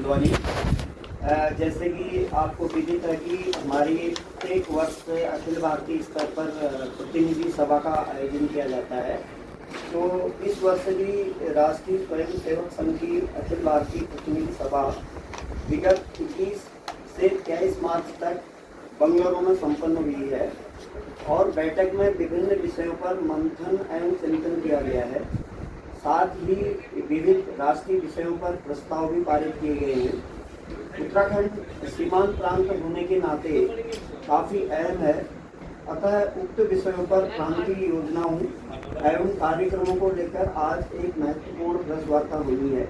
हल्द्वानी। जैसे कि आपको विदित है कि हमारी प्रत्येक वर्ष अखिल भारतीय स्तर पर प्रतिनिधि सभा का आयोजन किया जाता है। तो इस वर्ष भी राष्ट्रीय स्वयंसेवक संघ की अखिल भारतीय प्रतिनिधि सभा विगत 21 से 23 मार्च तक बंगलुरु में संपन्न हुई है और बैठक में विभिन्न विषयों पर मंथन एवं चिंतन किया गया है। साथ ही विविध राष्ट्रीय विषयों पर प्रस्ताव भी पारित किए गए हैं। उत्तराखंड सीमांत प्रांत होने के नाते काफ़ी अहम है, अतः उक्त विषयों पर प्रांतीय योजनाओं एवं कार्यक्रमों को लेकर आज एक महत्वपूर्ण प्रेस वार्ता हुई है,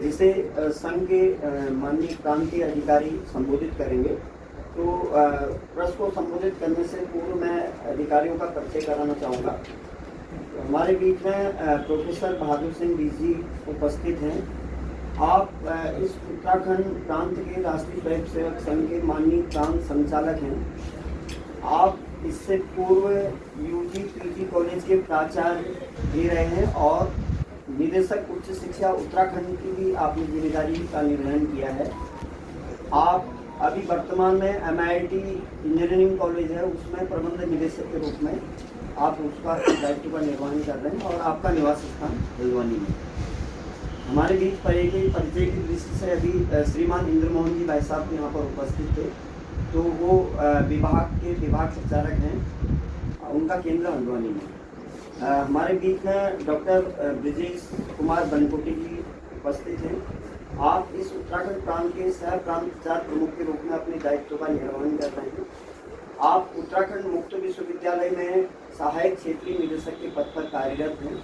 जिसे संघ के माननीय प्रांतीय अधिकारी संबोधित करेंगे। तो प्रेस को संबोधित करने से पूर्व मैं अधिकारियों का परिचय कराना चाहूँगा। तो हमारे बीच में प्रोफेसर बहादुर सिंह जी उपस्थित हैं। आप इस उत्तराखंड प्रांत के राष्ट्रीय स्वयंसेवक संघ के माननीय प्रांत संचालक हैं। आप इससे पूर्व यूजी पीजी कॉलेज के प्राचार्य भी रहे हैं और निदेशक उच्च शिक्षा उत्तराखंड की भी आपने जिम्मेदारी का निर्वहन किया है। आप अभी वर्तमान में MIT इंजीनियरिंग कॉलेज है, उसमें प्रबंध निदेशक के रूप में आप उसका दायित्व का निर्वहन कर रहे हैं और आपका निवास स्थान हल्द्वानी में। हमारे बीच परिचय की दृष्टि से अभी श्रीमान इंद्र मोहन जी भाई साहब यहाँ पर उपस्थित थे। तो वो विभाग प्रचारक हैं, उनका केंद्र हल्द्वानी में। हमारे बीच में डॉक्टर ब्रिजेश कुमार बनकोटी जी उपस्थित हैं। आप इस उत्तराखंड प्रांत के सह प्रांत प्रचार प्रमुख के रूप में अपने दायित्व का निर्वहन कर रहे हैं। आप उत्तराखंड मुक्त विश्वविद्यालय में सहायक क्षेत्रीय निदेशक के पद पर कार्यरत हैं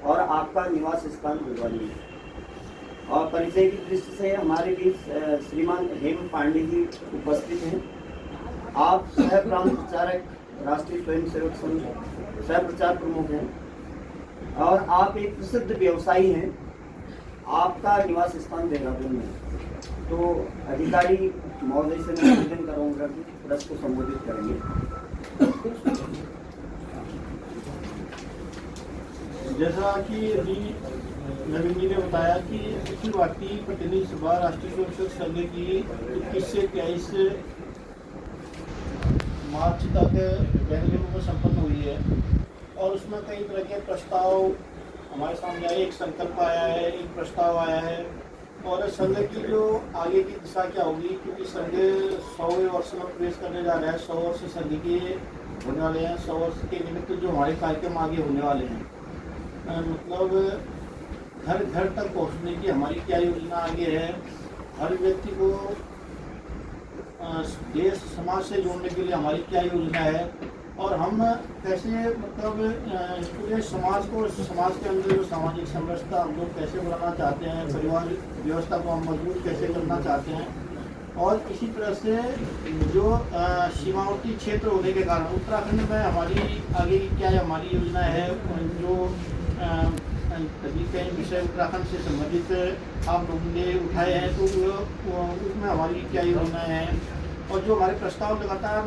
और आपका निवास स्थान हल्द्वानी है। और परिचय की दृष्टि से हमारे बीच श्रीमान हेम पांडे जी उपस्थित हैं। आप सह प्रांत प्रचारक राष्ट्रीय स्वयंसेवक संघ सह प्रचार प्रमुख हैं और आप एक प्रसिद्ध व्यवसायी हैं। आपका निवास स्थान देहरादून में। तो अधिकारी महोदय से मैं निवेदन करूँगा कि प्रेस को संबोधित करेंगे। जैसा कि अभी नवीन जी ने बताया कि अखिल भारतीय प्रतिनिधि सभा राष्ट्रीय स्वयंसेवक संघ की 21 से 23 मार्च तक बेंगलुरु में संपन्न हुई है और उसमें कई तरह के प्रस्ताव हमारे सामने आए। एक संकल्प आया है, एक प्रस्ताव आया है और संघ की जो आगे की दिशा क्या होगी, क्योंकि संघ 100वें वर्ष में प्रवेश करने जा रहा है। 100 वर्ष संघ के होने वाले हैं। 100 वर्ष के निमित्त जो हमारे कार्यक्रम आगे होने वाले हैं, मतलब घर घर तक पहुंचने की हमारी क्या योजना आगे है, हर व्यक्ति को देश समाज से जोड़ने के लिए हमारी क्या योजना है और हम कैसे मतलब पूरे समाज को, समाज के अंदर जो सामाजिक समरसता हम लोग कैसे बढ़ाना चाहते हैं, परिवार व्यवस्था को हम मजबूत कैसे करना चाहते हैं। और इसी तरह से जो सीमावर्ती क्षेत्र होने के कारण उत्तराखंड में हमारी आगे की क्या हमारी योजना है, जो अभी कई विषय उत्तराखंड से संबंधित आप लोगों ने उठाए हैं, तो उसमें हमारी क्या योजना है और जो हमारे प्रस्ताव लगातार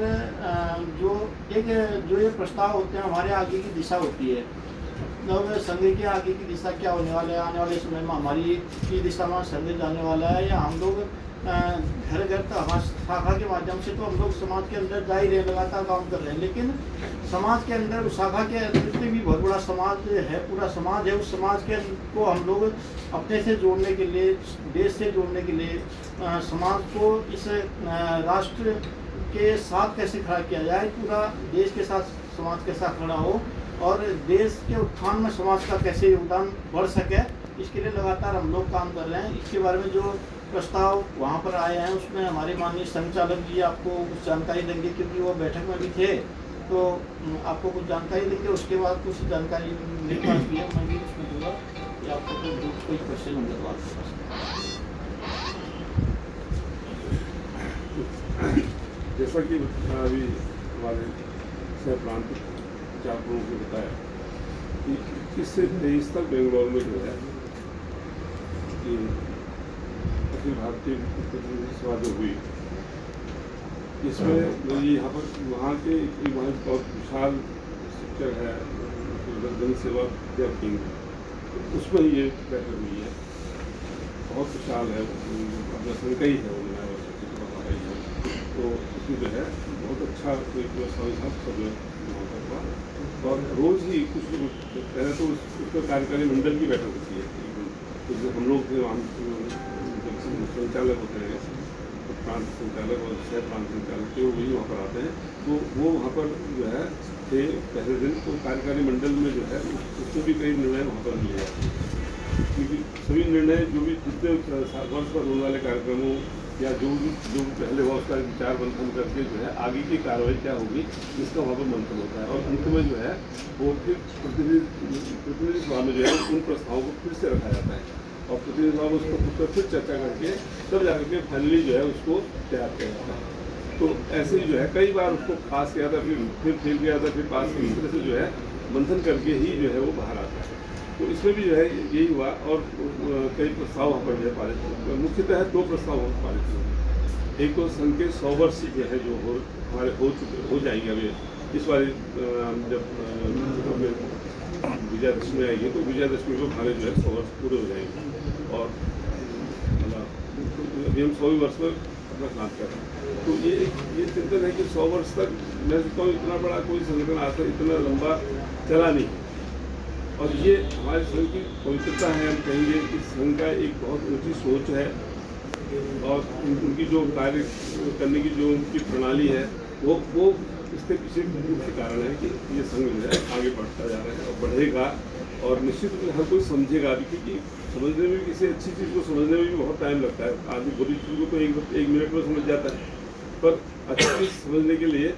जो ये प्रस्ताव होते हैं हमारे आगे की दिशा होती है। मतलब संघ के आगे की दिशा क्या होने वाला है, आने वाले समय में हमारी की दिशा में संघ जाने वाला है, या हम लोग घर घर तक हमारे शाखा के माध्यम से तो हम लोग समाज के अंदर जा ही रहे, लगातार काम कर रहे हैं, लेकिन समाज के अंदर शाखा के अंदर भी बहुत बड़ा समाज है, पूरा समाज है। उस समाज के को हम लोग अपने से जोड़ने के लिए, देश से जोड़ने के लिए, समाज को इस राष्ट्र के साथ कैसे खड़ा किया जाए, पूरा देश के साथ समाज के साथ खड़ा हो और देश के उत्थान में समाज का कैसे योगदान बढ़ सके, इसके लिए लगातार हम लोग काम कर रहे हैं। इसके बारे में जो प्रस्ताव वहाँ पर आए हैं उसमें हमारे माननीय संचालक जी आपको कुछ जानकारी देंगे, क्योंकि वो बैठक में भी थे, तो आपको कुछ जानकारी देंगे। उसके बाद कुछ जानकारी मेरे पास भी है, मैं भी उसमें दूँगा कि आपको कोई क्वेश्चन होंगे तो आपके पास। जैसा कि अभी हमारे सह प्रांत प्रचारकों ने बताया कि 21 से 23 तक बेंगलुरु में जो है कि अखिल भारतीय प्रतिनिधि सभा जो हुई, इसमें ये यहाँ पर वहाँ के वहाँ बहुत विशाल शिक्षक है, जन सेवा केंद्र, उसमें ये बैठक हुई है। बहुत खुशहाल है, अपना संघ का ही है वो नया वर्ष ही है। तो इसमें जो है बहुत अच्छा एक व्यवस्था सब वहाँ पर हुआ। और रोज़ ही कुछ पहले तो उसका कार्यकारी मंडल की बैठक होती है, तो जो हम लोग थे वहाँ संचालक होते हैं, प्रांत संचालक और सह प्रांत संचालक थे, वही वहाँ पर आते हैं। तो वो वहाँ पर जो है थे पहले दिन, तो कार्यकारी मंडल में जो है उसमें भी कई निर्णय वहाँ पर लिए जाते हैं, क्योंकि सभी निर्णय जो भी जितने वर्ष पर होने वाले कार्यक्रमों या जो पहले हुआ उसका विचार मंथन करके जो है आगे की कार्रवाई क्या होगी इसका वहाँ पर मंथन होता है। और अंत में जो है वो फिर प्रतिनिधि सभा में जो है उन प्रस्तावों को फिर से रखा जाता है और प्रतिनिधि सभा में उसको फिर चर्चा करके तब जाकर के फाइनली जो है उसको तैयार किया जाता है। तो ऐसे ही जो है कई बार उसको पास किया था, फिर फेल किया था, फिर पास किया, इस तरह से जो है मंथन करके ही जो है वो बाहर आता है। तो इसमें भी जो है यही हुआ और कई प्रस्ताव वहाँ पर जो है पारित हुए। मुख्यतः 2 प्रस्ताव पारित हुए। एक तो संघ के 100 वर्ष जो है जो हमारे हो जाएंगे अभी इस बार जब विजयादशमी आएगी तो विजयादशमी को हमारे जो है 100 वर्ष पूरे हो जाएंगे और अभी हम 100वें वर्ष में अपना काम कर रहे हैं। तो ये चिंतन है कि 100 वर्ष तक मैं सोचता हूँ इतना बड़ा कोई संगठन आता इतना लंबा चला नहीं, और ये हमारे संघ की पवित्रता है। हम कहेंगे कि संघ का एक बहुत ऊंची सोच है और उनकी जो कार्य करने की जो उनकी प्रणाली है वो इसके पीछे मुख्य कारण है कि ये संघ जो है आगे बढ़ता जा रहा है और बढ़ेगा और निश्चित रूप से हर कोई समझेगा भी, क्योंकि समझने में किसी अच्छी चीज़ को समझने में भी बहुत टाइम लगता है। आदमी बुरी चीज़ को तो एक मिनट में समझ जाता है, पर अच्छी चीज़ समझने के लिए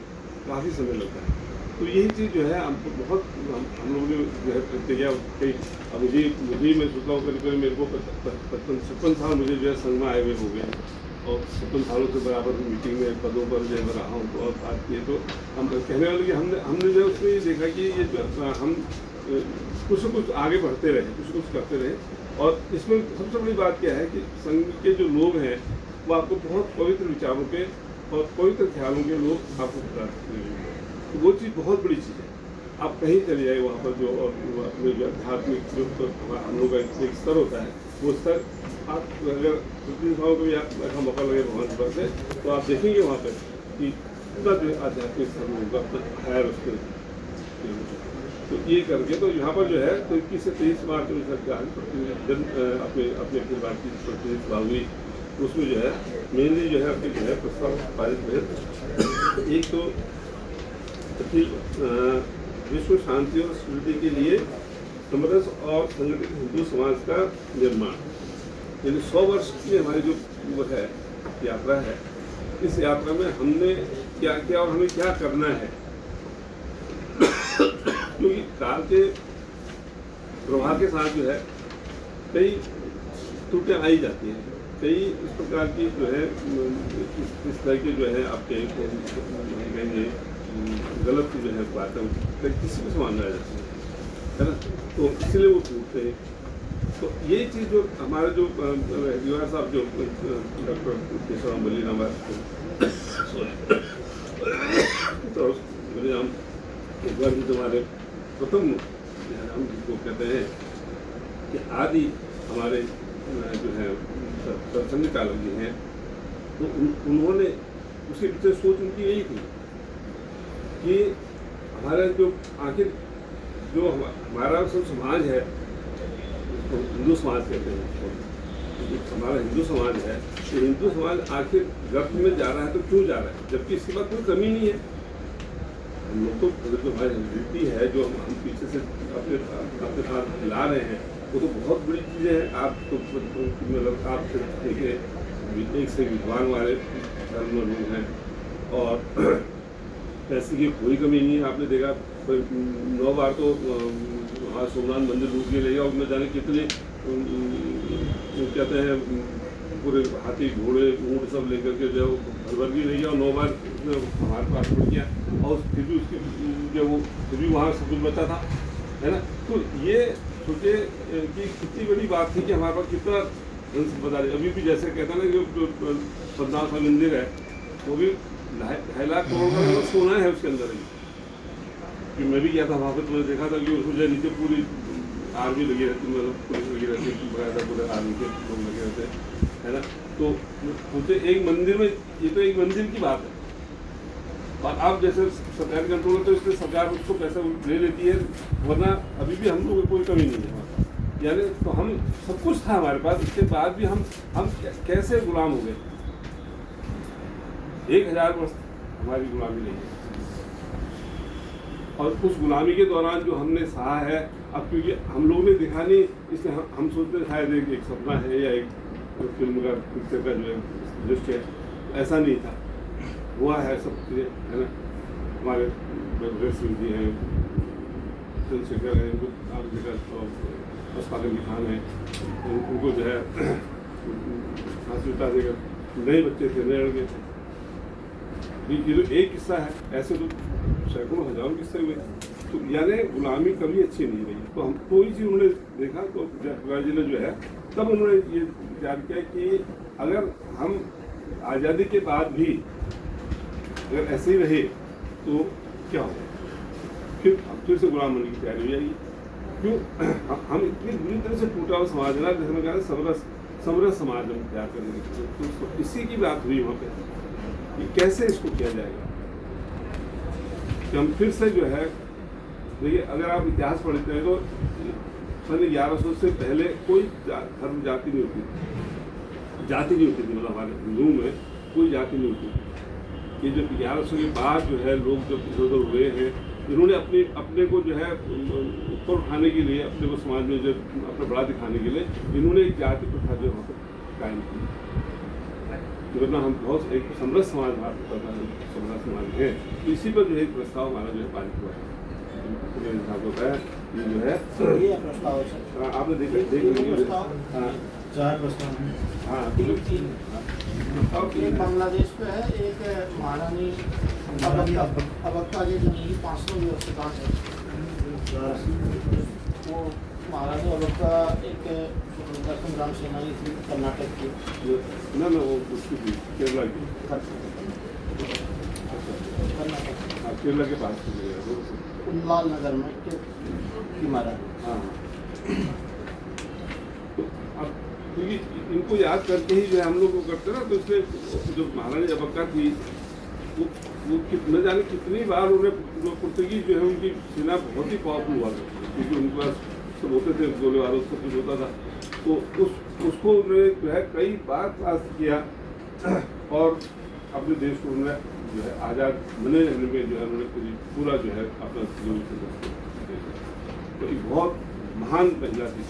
काफ़ी समय लगता है। तो यही चीज़ जो है हमको बहुत हम लोगों ने जो है प्रतिज्ञा कई, अब मुझे मैं सोचता हूँ करीब मेरे को 55 साल मुझे जो है संघ में आए हुए हो गए और 56 सालों से बराबर मीटिंग में पदों पर जो है रहा हूँ। तो और बात किए तो हम कहने वाले कि हमने जो उसमें ये देखा कि ये हम कुछ न कुछ आगे बढ़ते रहे, कुछ न कुछ करते रहे। और इसमें सबसे बड़ी बात क्या है कि संघ के जो लोग हैं वो आपको बहुत पवित्र विचारों के और पवित्र ख्यालों के लोग आपको प्राप्त करेंगे। तो वो चीज़ बहुत बड़ी चीज़ है। आप कहीं चले जाए वहाँ पर जो और अपने जो आध्यात्मिक जो हम लोग का एक स्तर होता है वो स्तर आप अगर प्रतिनिधि सभाओं को भी ऐसा मौका लगे भगवान सभा से तो आप देखेंगे वहाँ पर कि कितना जो आध्यात्मिक स्तर होगा हायर उसके। तो ये करके तो यहाँ पर जो है तो 21 से 23 मार्च में सरकार अपने अपनी बातचीत प्रतिनिधि सभा हुई, उसमें जो है मेनली जो है अपने जो है प्रस्ताव पारित हुए। एक तो विश्व शांति और समृद्धि के लिए समरस और संगठित हिंदू समाज का निर्माण, यानी 100 वर्ष की हमारी जो वो है यात्रा है, इस यात्रा में हमने क्या किया और हमें क्या करना है। क्योंकि काल के प्रभाव के साथ जो है कई त्रुटियां आई जाती हैं, कई इस प्रकार की जो है इस तरह की जो है आपके कहेंगे गलत जो है बातें किसी को समान रह जाती है ना, तो इसलिए वो टूटते हैं। तो ये चीज़ जो हमारे जो युवा साहब जो डॉक्टर केशवराम बल्लीराम तो हम एक बार भी तुम्हारे प्रथम हम जिसको कहते हैं कि आदि हमारे जो है सत्संग चालक जी हैं, तो उन्होंने उसके पीछे सोच उनकी यही थी कि हमारा जो आखिर जो हमारा सब समाज है उसको हिंदू समाज कहते हैं, हमारा हिंदू समाज है, तो हिंदू समाज आखिर गर्भ में जा रहा है तो क्यों जा रहा है, जबकि इसके बाद कोई कमी नहीं है। हम लोग तो जो हमारी रीति है जो हम पीछे से अपने साथ ला रहे हैं वो तो बहुत बड़ी चीज़ें हैं। आप तो मतलब आप देखिए एक से विद्वान वाले धर्म में लोग हैं और पैसे की कोई कमी नहीं है। आपने देखा 9 बार तो वहाँ सोमनाथ मंदिर डूब के ले गया, उसमें जाने कितने कहते हैं पूरे हाथी घोड़े ऊँट सब लेकर के जो भर भी ले गया और 9 बार उसने हमारे पास पड़ गया और फिर भी उसकी जो वो फिर भी वहाँ सब कुछ बचा था, है ना। तो ये सोचे कि कितनी बड़ी बात थी कि हमारे पास कितना धन संपदा है। अभी भी जैसे कहता ना कि जो पद्मनाभ मंदिर है वो भी 2.5 लाख करोड़ का सोना है उसके अंदर ही। कि मैं भी गया था वहाँ पर, तो मैंने देखा था कि उसमें जो नीचे पूरी आर्मी लगी रहती, मतलब पुलिस लगी रहती है, बकायदा पूरे आर्मी के लोग लगे रहते हैं, है ना। तो सोचे एक मंदिर में, ये तो एक मंदिर की बात है, और अब जैसे सरकार कंट्रोल है तो इसलिए सरकार उसको पैसा ले लेती है, वरना अभी भी हम लोग को कोई कमी नहीं है हमारे पास। यानी तो हम सब कुछ था हमारे पास, इसके बाद भी हम कैसे गुलाम हो गए। 1000 वर्ष हमारी गुलामी नहीं है, और उस गुलामी के दौरान जो हमने सहा है, अब क्योंकि हम लोग ने दिखा नहीं, इसलिए हम सोचते शायद एक सपना है या एक फिल्म का पिक्चर का जो है दृश्य है, ऐसा नहीं था, हुआ है सब चीज़ें, है ना। हमारे भगत सिंह जी हैं, चंद्रशेखर हैं, इनको आप जगह अस्पाकन की खान है, उनको जो है फांसी उतार देकर नए बच्चे थे, नए लड़के थे। ये तो एक किस्सा है, ऐसे तो सैकड़ों हजारों किस्से हुए। तो यानी गुलामी कभी अच्छी नहीं रही। तो हम कोई चीज़ उन्होंने देखा तो जयप्रकाश जी ने जो है तब उन्होंने ये विचार किया कि अगर हम आज़ादी के बाद भी अगर ऐसे ही रहे तो क्या होगा, फिर से गुलाम बनने की तैयारी हो जाएगी। क्यों हम इतनी बुरी तरह से टूटा हुआ समाज है ना, जैसे मैं कहा समरस समाज हम तैयार करने की, तो इसी की बात हुई वहाँ पे कि कैसे इसको किया जाएगा। कि हम फिर से जो है, देखिए अगर आप इतिहास पढ़ते हैं तो सन 1100 से पहले कोई धर्म जाति नहीं होती थी, मतलब हमारे हिंदू में कोई जाति नहीं होती थी। ये जो 1100 के बाद जो है लोग जब इधर उधर हुए हैं, इन्होंने अपने को जो है ऊपर उठाने के लिए, अपने को समाज में जो अपना बड़ा दिखाने के लिए इन्होंने एक जाति प्रथा जो वहाँ पर कायम की। वरना हम बहुत एक समरस समाज समरस समाज है, तो इसी पर जो है प्रस्ताव हमारा जो है पारित हुआ है। होता है ये जो है ये प्रस्ताव है, आपने देख लीजिए। हाँ, 4 प्रस्ताव हैं। हाँ, एक बांग्लादेश पे है, एक महारानी अबक्का की जमीन 500 व्यवस्था है, वो महारानी अबक्का एक स्वतंत्रता संग्राम सेनानी थी, कर्नाटक की। ना वो उसकी थी केरला की, कर्नाटक केरला के पास उल्लाल नगर में की महारानी। हाँ, तो अब क्योंकि इनको याद करके ही जो है हम लोग वो करते ना, तो इसलिए जो महारानी अबक्का थी वो न जाने कितनी बार उन्हें पुर्तगीज जो है उनकी सेना बहुत ही पावरफुल हुआ करती थी, क्योंकि उनके पास सब होते थे, गोले वालों सब कुछ होता था। तो उसको उन्होंने जो है कई बार पास किया और अपने देश को उन्होंने जो है आज़ाद बने रहने में जो है उन्होंने पूरा जो है अपना तो एक बहुत महान महिला थी।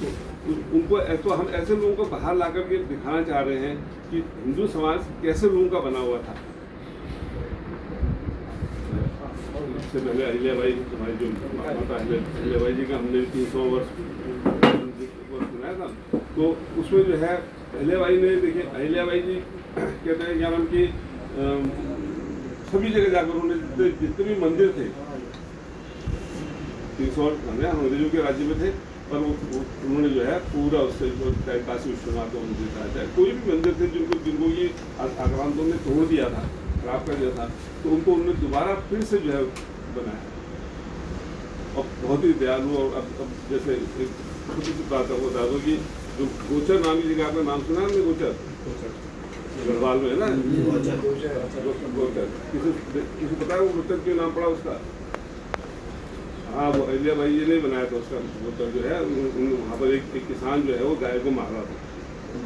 तो उनको तो हम ऐसे लोगों को बाहर ला करके दिखाना चाह रहे हैं कि हिंदू समाज कैसे लोगों का बना हुआ था। इससे पहले अहिल्याबाई हमारी जो माता अहिल्याबाई जी का हमने 300 वर्ष सुनाया था, तो उसमें जो है अहिल्याबाई ने, देखिए अहिल्याबाई जी कहते हैं क्या नाम कि सभी जगह जाकर उन्होंने जितने भी मंदिर थे 300 अंग्रेजों के राज्य में थे, पर उन्होंने जो है पूरा उससे काशी विश्वनाथ मंदिर था, चाहे कोई भी मंदिर थे जिनको ये आक्रांतों ने तोड़ दिया था, खराब कर दिया था, तो उनको उन्होंने दोबारा फिर से जो है बनाया और बहुत ही दयालु। और अब जैसे एक छोटी सी बात है वो बता दो कि जो गोचर नाम की जगह आपने नाम सुना है, गोचर गढ़वाल में है ना, गोचर किसी पता है वो गोचर क्यों नाम पड़ा उसका? हाँ, वो अहिल्याबाई जी ने बनाया था उसका गोचर जो है। वहाँ पर एक किसान जो है वो गाय को मार रहा था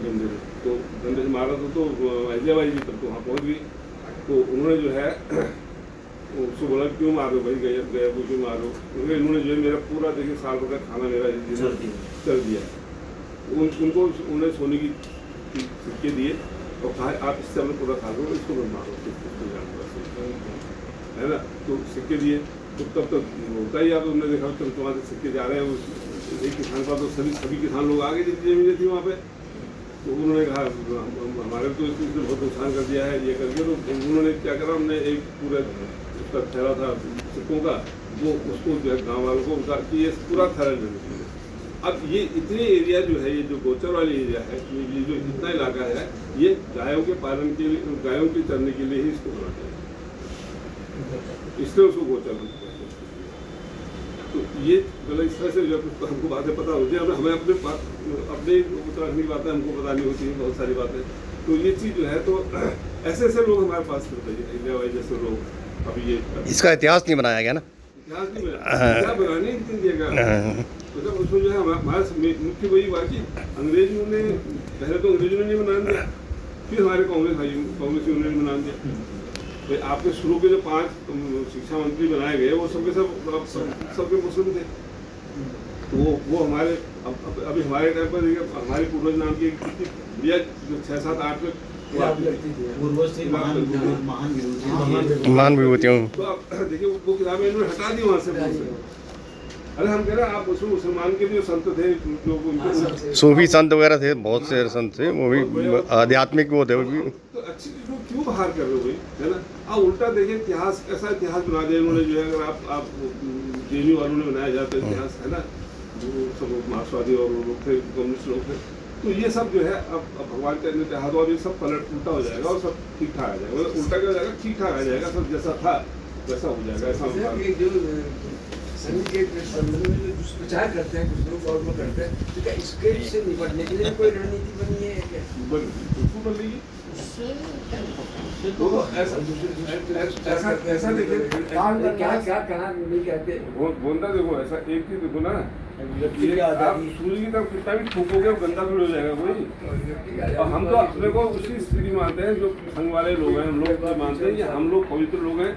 डंडे से, तो डंडे से मार रहा था, तो अहिल्याबाई जी तब तो वहाँ पहुँच गई, तो उन्होंने जो है उसको बोला क्यों मारो भाई, गया को क्यों मारो, क्योंकि इन्होंने जो है मेरा पूरा देखिए साल भर का खाना मेरा चल दिया। उनको उन्होंने सोने की सिक्के दिए और कहा आप इससे अपने पूरा खा लो, इसको मत मारो, है ना। तो सिक्के दिए, तो तब तक होता ही, आप उन्होंने देखा तब तुम्हारे सिक्के जा रहे हैं एक किसान का, तो सभी किसान लोग आगे जितनी जमीनें थी वहाँ पे, तो उन्होंने कहा हमारे तो इसने बहुत नुकसान कर दिया है ये करके। तो उन्होंने क्या करा, हमने एक पूरा उसका थैला था सिक्कों का, वो उसको जो है गाँव वालों को उनका कि ये पूरा थैला लेने के लिए। अब ये इतने एरिया जो है, ये जो गोचर वाली एरिया है, ये जो इतना इलाका है, ये गायों के पालन के लिए, गायों के चरने के लिए ही इसको बनाते हैं, इसलिए उसको गोचर। तो तो ये मतलब इस तरह से जब हमको बातें पता होती है, हमें अपने उत्तराखंड की बातें हमको पता नहीं होती हैं, बहुत सारी बातें। तो ये चीज़ जो है, तो ऐसे ऐसे लोग हमारे पास फिरते हैं, इंडिया वाइज जैसे लोग। अभी ये इसका इतिहास नहीं बनाया गया ना। इतिहास नहीं बना, क्या बनाने की देगा, मतलब उसमें जो है हमारा मुख्य वही हुआ कि अंग्रेजों ने पहले तो अंग्रेजों ने नहीं बना दिया, फिर हमारे कांग्रेसियों ने बना दिया। भाई आपके शुरू के जो 5 शिक्षा मंत्री बनाए गए वो सबके सबके मुस्लिम थे। तो वो हमारे अभी हमारे टाइम पर देखिए, हमारे पूर्वज नाम की भैया जो 6, 7, 8 महान विभूतियों। तो अब देखिए वो किताबें इन्होंने हटा दी वहाँ से। अरे हम कह रहे हैं आप उसमें मुसलमान के भी संत थे जो उनको सूफी संत वगैरह थे, बहुत से संत थे, वो भी आध्यात्मिक वो थे वो भी। तो अच्छी चीज़ को क्यों बाहर कर रहे हो भाई, है ना। आप उल्टा देखिए इतिहास, ऐसा इतिहास बना दिया इन्होंने जो है। अगर आप जेएनयू वालों ने बनाया जाता इतिहास, है ना, जो सब मार्क्सवादी और लोग थे, कम्युनिस्ट लोग थे, तो ये सब जो है अब भगवान का इतिहास और ये सब पलट उल्टा हो जाएगा और सब ठीक ठाक आ जाएगा। मतलब उल्टा क्या हो जाएगा, ठीक ठाक आ जाएगा, सब जैसा था वैसा हो जाएगा। ऐसा संघ के संबंध में जो दुष्प्रचार करते हैं कुछ लोग फॉलो करते हैं, तो क्या इसके से निपटने के लिए कोई रणनीति बनी है क्या? बिल्कुल बन रही है। तो ऐसा देखिए, क्या कहा नहीं कहते बोलना देखो, ऐसा एक चीज देखो ना, ये आप सूर्य की तरफ कितना भी फूकोगे वो गंदा भी हो जाएगा कोई। और हम तो अपने को उसी स्थिति मानते हैं जो संघ वाले लोग हैं, हम लोग मानते हैं कि हम लोग पवित्र लोग हैं।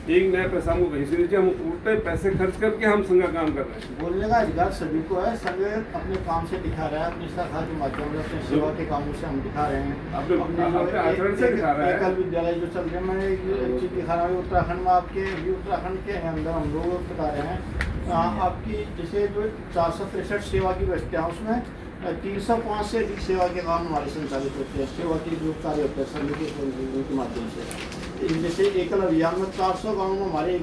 एक नया पैसा हमको कहीं से नीचे, हम उल्टे पैसे खर्च करके हम संघ का काम कर रहे हैं। बोलने का अधिकार सभी को है। संघ अपने काम से दिखा रहा है, अपनी शाखा के माध्यम से, अपने सेवा के कामों से हम दिखा रहे हैं, अपने आचरण से दिखा रहा है। एकल विद्यालय जो चल रहे हैं, मैं एक चीज़ दिखा रहा हूँ। उत्तराखंड में आपके उत्तराखंड के अंदर हम लोग बता रहे हैं, आपकी जैसे जो 463 सेवा की व्यवस्था है, उसमें 305 से अधिक सेवा के काम हमारे संचालित होते हैं। सेवा के जो कार्य होते हैं संघ के माध्यम से। जैसे एकल अभियान में 400 गाँव में हमारे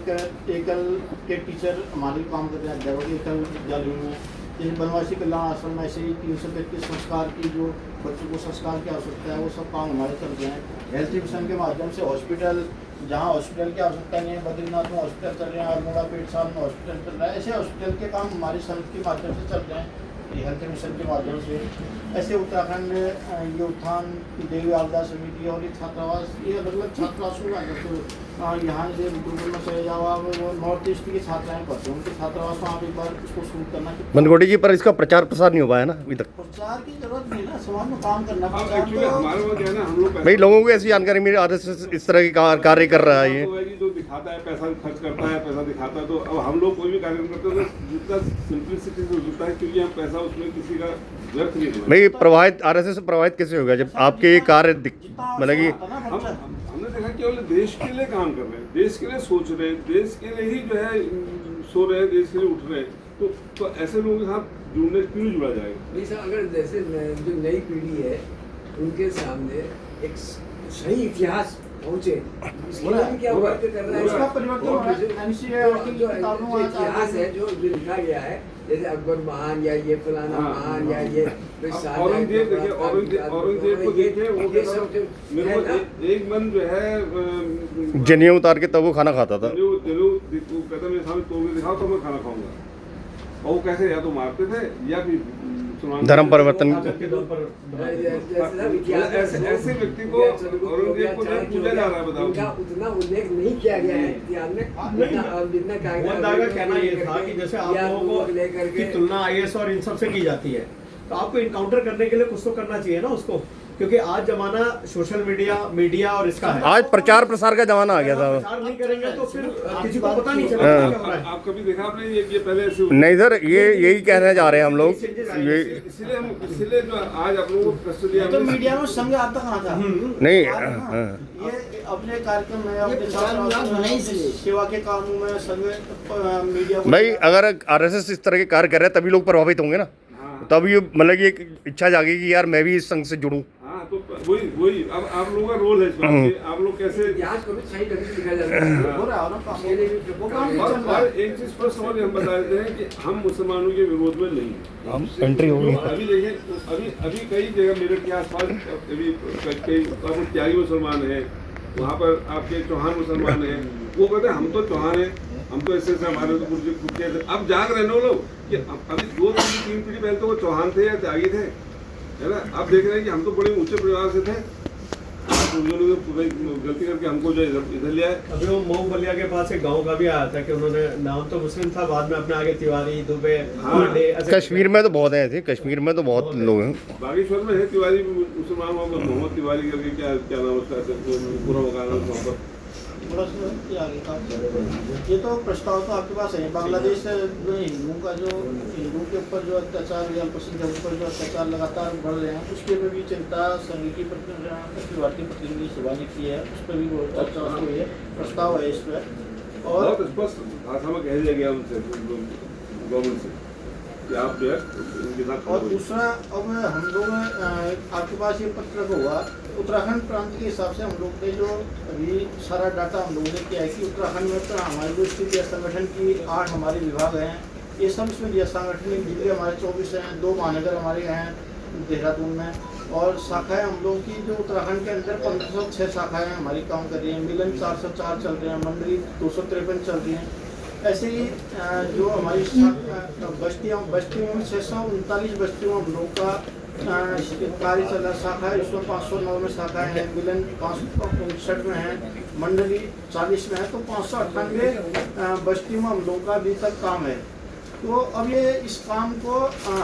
एकल के टीचर हमारे काम करते हैं अध्यापक एकल विद्यालयों में। जैसे बनवासी कल्याण आश्रम में ऐसे ही 335 संस्कार की जो बच्चों को संस्कार की आवश्यकता है वो सब काम हमारे चल रहे हैं। हेल्थ मिशन के माध्यम से हॉस्पिटल, जहाँ हॉस्पिटल की आवश्यकता नहीं है, बद्रीनाथ में हॉस्पिटल चल रहे हैं, अल्मोड़ा पेट साल में हॉस्पिटल चल रहा है। ऐसे हॉस्पिटल के काम हमारे संघ के माध्यम से चल रहे हैं, हेल्थ मिशन के माध्यम से। ऐसे उत्तराखंड में ये उत्थान देवी आपदा समिति और ये छात्रावास, ये अलग अलग छात्रावासों का तो यहाँ से गुरुकुल में चले जाओ आप, वो नॉर्थ ईस्ट के छात्राएँ पढ़ते हैं, उनके छात्रावास में आप एक बार इसको शुरू करना। मनगोटी जी, पर इसका प्रचार प्रसार नहीं हो पाया ना अभी तक। प्रचार की जरूरत नहीं ना, समाज में काम करना। हमारे वो क्या है ना, हम लोग भाई लोगों को ऐसी जानकारी मेरी आरएसएस इस तरह की कार्य कर रहा है। ये जो दिखाता है, पैसा खर्च करता है, पैसा दिखाता है। तो अब हम लोग कोई भी कार्यक्रम करते हैं तो जितना सिंपलिसिटी से होता है, क्योंकि हम पैसा उसमें किसी का व्यर्थ नहीं करना। भाई प्रभावित आरएसएस से प्रभावित कैसे होगा जब आपके ये कार्य मतलब कि हमने देखा केवल देश के लिए काम कर रहे हैं, देश के लिए सोच रहे हैं, देश के लिए ही जो है सो रहे हैं, देश के लिए उठ रहे हैं। तो ऐसे लोगों के साथ जुड़ने क्यों नहीं जुड़ा जाएगा। नहीं सर, अगर जैसे जो नई पीढ़ी है उनके सामने एक सही इतिहास पहुँचे, इसके लिए भी क्या वर्क कर रहा है, उसका परिवर्तन जो इतिहास है जो लिखा गया है, जैसे अकबर महान या ये फलाना महान या ये औरंगजेब देखिए, औरंगजेब को देखिए, वो मेरे को एक मन जो है जनेऊ उतार के तब वो खाना खाता था। कहता मेरे सामने तोड़ के दिखाओ तो मैं खाना खाऊंगा। और वो कैसे, या तो मारते थे या फिर धर्म परिवर्तन। ऐसे व्यक्ति को औरंगजेब को पूजा जा रहा है, बताओ। उतना उल्लेख नहीं किया गया है इतिहास में, जितना कहना ये था कि जैसे आप लोगों की तुलना आईएएस और इन सब से की जाती है, तो आपको इनकाउंटर करने के लिए कुछ तो करना चाहिए ना उसको, क्योंकि आज जमाना सोशल मीडिया और इसका है। आज प्रचार प्रसार का जमाना आ गया था। प्रचार नहीं करेंगे तो फिर किसी को पता नहीं चलेगा क्या हो रहा है। आप कभी देखा आपने ये पहले ऐसे नहीं सर, ये यही कहने जा रहे हैं हम लोग। ये इसलिए जो आज आप लोगों को कष्ट दिया, तो मीडिया में संघ आता कहाँ था? नहीं, ये अपने कार्यक्रम में, अपने सेवा के कामों में संघ मीडिया। भाई अगर आरएसएस इस तरह के कार्य कर रहे हैं तभी लोग प्रभावित होंगे ना, तब ये मतलब कि एक इच्छा जागेगी कि यार मैं भी इस संघ से जुड़ूं। हाँ, तो वही अब आप लोगों का रोल है इसमें, आप लोग कैसे इतिहास को भी सही ढंग से लिखा जाता है। हो रहा है वो काम। और एक चीज स्पष्ट और हम बता देते हैं कि हम मुसलमानों के विरोध में नहीं हैं। हम एंट्री होगी। अभी देखिए, अभी कई जगह मेरठ के आसपास अभी कई त्यागी मुसलमान हैं, वहाँ पर आपके चौहान मुसलमान हैं। वो कहते हैं हम तो चौहान हैं, हम तो ऐसे हमारे तो कुछ अब जाग रहे हैं वो लोग कि अभी 2 पीढ़ी 3 पीढ़ी पहले तो वो चौहान थे या त्यागी थे, है ना। अब देख रहे हैं कि हम तो बड़े ऊंचे परिवार से थे, गलती करके हमको जो इधर लिया है। अभी वो मऊ बलिया के पास एक गांव का भी आया था कि उन्होंने नाम तो मुस्लिम था, बाद में अपने आगे तिवारी, दुबे, पांडे ऐसे कश्मीर में तो बहुत हैं ऐसे, कश्मीर में तो बहुत लोग हैं। बागेश्वर में है तिवारी मुसलमान, वहाँ पर मोहम्मद तिवारी करके क्या नाम उसका, पूरा मकान है वहाँ पर। ये तो प्रस्ताव तो आपके पास है। बांग्लादेश जो हिंदुओं का जो हिंदुओं के ऊपर जो अत्याचार या अल्पसंख्यकों के ऊपर जो अत्याचार लगातार बढ़ रहे हैं, उसके पर भी चिंता संघ की अखिल भारतीय प्रतिनिधि सभा ने की है, उस पर भी बहुत चर्चा हुई है, प्रस्ताव है इस पर। और बहुत स्पष्ट भाषा में कह दिया गया उनसे, गवर्नमेंट से, कि आप जो है इनके साथ। और दूसरा, अब हम लोग आपके पास ये पत्र हुआ उत्तराखंड प्रांत के हिसाब से हम लोग ने जो अभी सारा डाटा हम लोगों ने किया है कि उत्तराखंड में तो हमारे जो स्थित संगठन की 8 हमारे विभाग हैं, ये सब इसमें दिया संगठन जिले हमारे 24 हैं, 2 महानगर हमारे हैं देहरादून में, और शाखाएं हम लोगों की जो उत्तराखंड के अंदर 1506 शाखाएं हमारी काम कर रही हैं, मिलन 404 चल रहे हैं, मंडली 253 चल रही हैं। ऐसे ही जो हमारी बस्तियों में 639 बस्तियों हम लोग का कार्य चल रहा, शाखा है इसमें 509 में शाखाएँ हैं, मिलन 559 में है, मंडली 40 में है, तो 598 बस्तियों में हम लोग का अभी तक काम है। तो अब ये इस काम को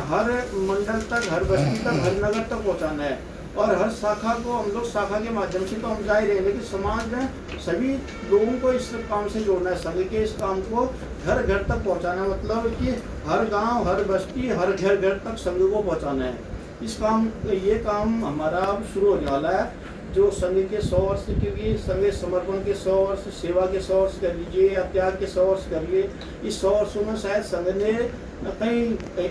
हर मंडल तक, हर बस्ती तक, हर नगर तक पहुंचाना है, और हर शाखा को हम लोग शाखा के माध्यम से तो हम जा ही रहे हैं, लेकिन समाज में सभी लोगों को इस काम से जोड़ना है, संघ के इस काम को घर घर तक पहुंचाना है, मतलब कि हर गांव, हर बस्ती, हर घर घर तक संघ को पहुंचाना है। ये काम हमारा अब शुरू होने वाला है, जो संघ के 100 वर्ष के लिए, संघ समर्पण के 100 वर्ष, सेवा के 100 वर्ष कर लीजिए या त्याग के 100 वर्ष कर लिए। इस 100 वर्षों में शायद संघ ने कई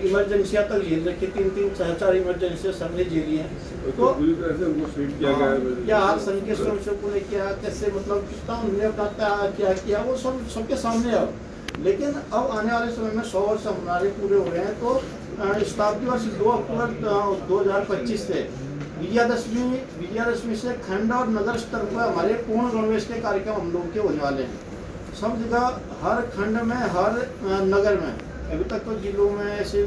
इमरजेंसियाँ तक झेल रखी, 3-3, 4-4 इमरजेंसियाँ संघ ने झेली हैं। तो पूरी तरह से उनको स्वीट किया गया है। क्या हाल संघ के स्वयंसेवकों ने किया, कैसे मतलब कितना उन्होंने अपना क्या किया, वो सब सबके सामने अब। लेकिन अब आने वाले समय में 100 वर्ष हमारे पूरे हो रहे हैं, तो शताब्दी वर्ष 2 अक्टूबर 2025 से विजयादशमी से खंड और नगर स्तर पर हमारे पूर्ण गणवेश के कार्यक्रम हम लोग के होने वाले हैं। सब जगह, हर खंड में, हर नगर में। अभी तक तो जिलों में ऐसे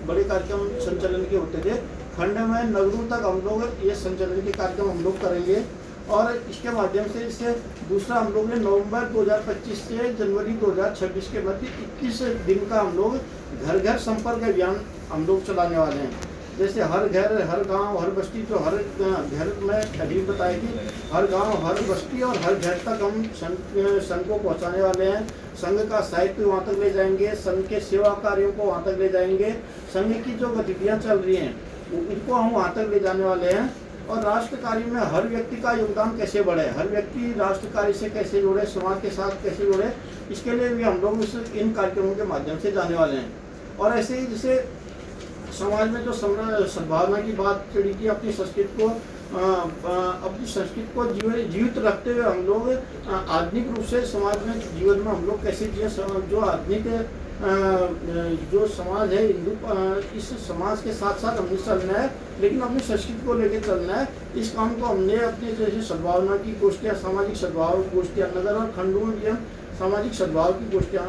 बड़े कार्यक्रम संचालन के होते थे, खंड में, नगरों तक हम लोग ये संचालन के कार्यक्रम हम लोग करेंगे। और इसके माध्यम से इससे दूसरा हम लोग ने नवंबर 2025 से जनवरी 2026 के मध्य 21 दिन का हम लोग घर घर संपर्क अभियान हम लोग चलाने वाले हैं। जैसे हर घर, हर गांव, हर बस्ती, जो हर घर में अभी बताया कि हर गांव, हर बस्ती और हर घर तक हम संघ को पहुंचाने वाले हैं। संघ का साहित्य वहाँ तक ले जाएंगे, संघ के सेवा कार्यों को वहाँ तक ले जाएंगे, संघ की जो गतिविधियाँ चल रही हैं उनको हम वहाँ तक ले जाने वाले हैं। और राष्ट्र कार्य में हर व्यक्ति का योगदान कैसे बढ़े, हर व्यक्ति राष्ट्र कार्य से कैसे जुड़े, समाज के साथ कैसे जुड़े, इसके लिए भी हम लोग इन कार्यक्रमों के माध्यम से जाने वाले हैं। और ऐसे ही जैसे समाज में जो सद्भावना की बात चढ़ी की, अपनी संस्कृति को जीवित रखते हुए हम लोग आधुनिक रूप से समाज में जीवन में हम लोग कैसे जिए, जो आधुनिक जो समाज है हिंदू, इस समाज के साथ साथ हमें चलना है, लेकिन अपनी संस्कृति को लेकर चलना है। इस काम को हमने अपने जैसे सद्भावना की गोष्ठियाँ, सामाजिक सद्भाव गोष्ठियाँ, नगर और खंडों में भी हम सामाजिक सद्भाव की गोष्ठियाँ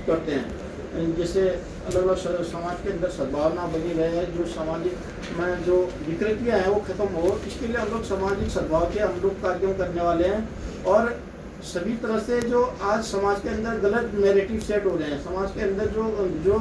करते हैं, जैसे अलग अलग समाज के अंदर सद्भावना बनी रहे, जो सामाजिक में जो विकृतियाँ हैं वो खत्म हो, इसके लिए हम लोग सामाजिक सद्भाव के हम लोग कार्यक्रम करने वाले हैं। और सभी तरह से जो आज समाज के अंदर गलत नैरेटिव सेट हो रहे हैं, समाज के अंदर जो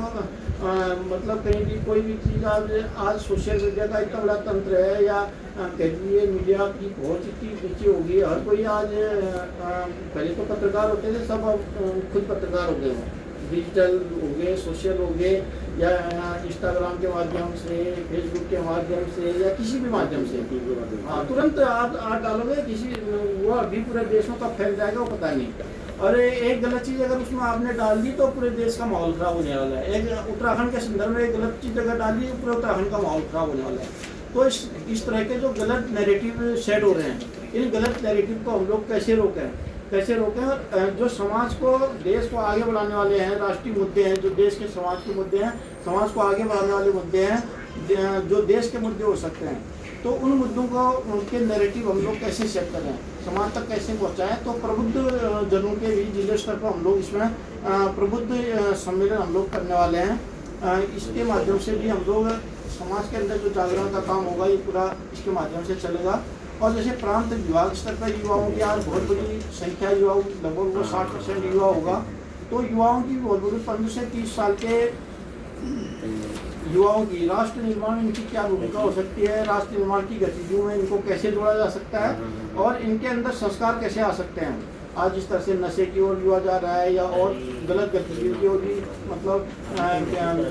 मतलब कहीं भी कोई भी चीज़ आज सोशल मीडिया का इतना बड़ा तंत्र है, या कहिए मीडिया की पहुँच इतनी नीचे हो गई, हर कोई आज पहले तो पत्रकार होते थे, सब अब खुद पत्रकार हो गए हैं, डिजिटल हो गए, सोशल हो गए, या इंस्टाग्राम के माध्यम से, फेसबुक के माध्यम से, या किसी भी माध्यम से। हाँ, तुरंत आप डालोगे किसी, वो अभी पूरे देश में कब फैल जाएगा वो पता नहीं। और एक गलत चीज़ अगर उसमें आपने डाल दी तो पूरे देश का माहौल खराब होने वाला है। एक उत्तराखंड के संदर्भ में एक गलत चीज़ अगर डाल दी तो पूरे उत्तराखंड का माहौल खराब होने वाला है। तो इस तरह के जो गलत नैरेटिव सेट हो रहे हैं, इन गलत नैरेटिव को हम लोग कैसे रोकें, जो समाज को, देश को आगे बढ़ाने वाले हैं, राष्ट्रीय मुद्दे हैं, जो देश के समाज के मुद्दे हैं, समाज को आगे बढ़ाने वाले मुद्दे हैं, जो देश के मुद्दे हो सकते हैं, तो उन मुद्दों को, उनके नैरेटिव हम लोग कैसे सेट करें, समाज तक कैसे पहुंचाएं। तो प्रबुद्ध जनों के भी जिले स्तर पर हम लोग इसमें प्रबुद्ध सम्मेलन हम लोग करने वाले हैं। इसके माध्यम से भी हम लोग समाज के अंदर जो जागरण का काम होगा ये पूरा इसके माध्यम से चलेगा। और जैसे प्रांत विभाग स्तर पर युवाओं की आज बहुत बड़ी संख्या, युवाओं लगभग वो 60% युवा होगा। तो युवाओं की बहुत बड़ी 15 से 30 साल के युवाओं की राष्ट्र निर्माण में इनकी क्या भूमिका हो सकती है, राष्ट्र निर्माण की गतिविधियों में इनको कैसे जोड़ा जा सकता है और इनके अंदर संस्कार कैसे आ सकते हैं। आज जिस तरह से नशे की ओर युवा जा रहा है या और गलत गतिविधियों की ओर भी, मतलब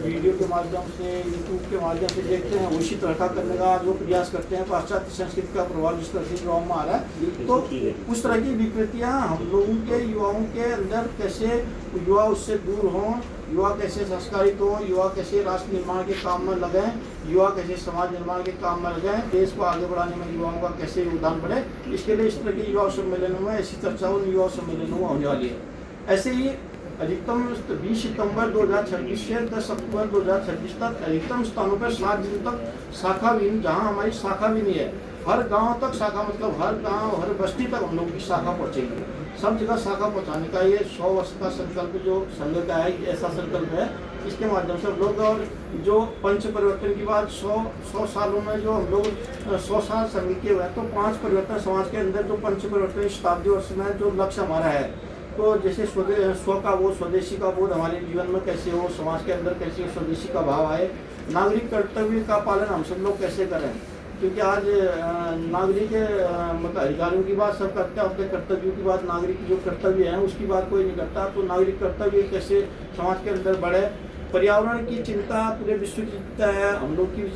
वीडियो के माध्यम से, यूट्यूब के माध्यम से देखते हैं, उसी तरह का करने का जो प्रयास करते हैं। पाश्चात्य संस्कृति का प्रभाव जिस तरह से युवाओं में आ रहा है, तो उस तरह की विकृतियाँ हम लोगों के युवाओं के अंदर कैसे युवा उससे दूर हों, युवा कैसे संस्कारित हो, युवा कैसे राष्ट्र निर्माण के काम में लगें, युवा कैसे समाज निर्माण के काम में लगें, देश को आगे बढ़ाने में युवाओं का कैसे योगदान बढ़े। इसके लिए इस तरह के युवा सम्मेलनों में ऐसी चर्चा उन युवा सम्मेलनों में होने वाली है। ऐसे ही अधिकतम 20 सितंबर 2026 से 10 अक्टूबर 2026 तक अधिकतम स्थानों पर 7 दिन तक शाखा भी, जहाँ हमारी शाखा भी नहीं है, हर गांव तक शाखा, मतलब हर गांव हर बस्ती तक हम लोगों की शाखा पहुँचेगी। सब जगह शाखा पहुँचाने का ये 100 वर्ष का संकल्प जो संघ का है, ऐसा संकल्प है। इसके माध्यम से हम लोग, और जो पंच परिवर्तन की बात 100 सालों में जो हम लोग 100 साल संघ के हुए, तो 5 परिवर्तन समाज के अंदर जो पंच परिवर्तन शताब्दी वर्ष में जो लक्ष्य हमारा है, तो जैसे स्व का बोध, स्वदेशी का बोध हमारे जीवन में कैसे हो, समाज के अंदर कैसे स्वदेशी का भाव आए, नागरिक कर्तव्य का पालन हम सब लोग कैसे करें। क्योंकि आज नागरिक मतलब अधिकारियों की बात सब करते हैं, अपने कर्तव्यों की बात, नागरिक जो कर्तव्य है उसकी बात कोई नहीं करता। तो नागरिक कर्तव्य कैसे समाज के अंदर बढ़े, पर्यावरण की चिंता पूरे विश्व की चिंता है, हम लोग की भी